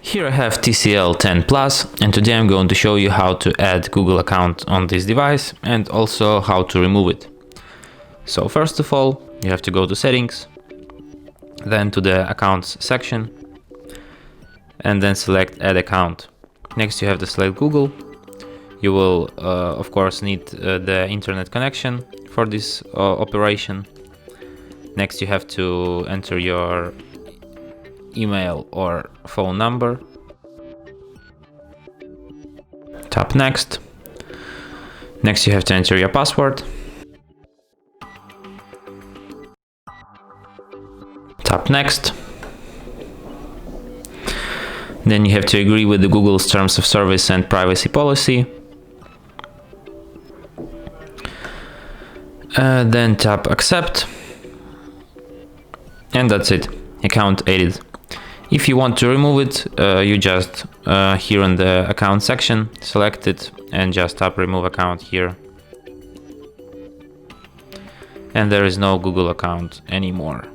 Here I have TCL 10 Plus, and today I'm going to show you how to add Google account on this device and also how to remove it. So first of all, you have to go to settings, then to the accounts section, and then select add account. Next you have to select Google. You will of course need the internet connection for this operation. Next you have to enter your email or phone number. Tap next. Next you have to enter your password. Tap next. Then you have to agree with the Google's terms of service and privacy policy. Then tap accept. And that's it. Account added. If you want to remove it, you just here in the account section, select it and just tap remove account here. And there is no Google account anymore.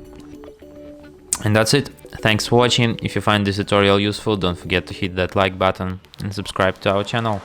And that's it. Thanks for watching. If you find this tutorial useful, don't forget to hit that like button and subscribe to our channel.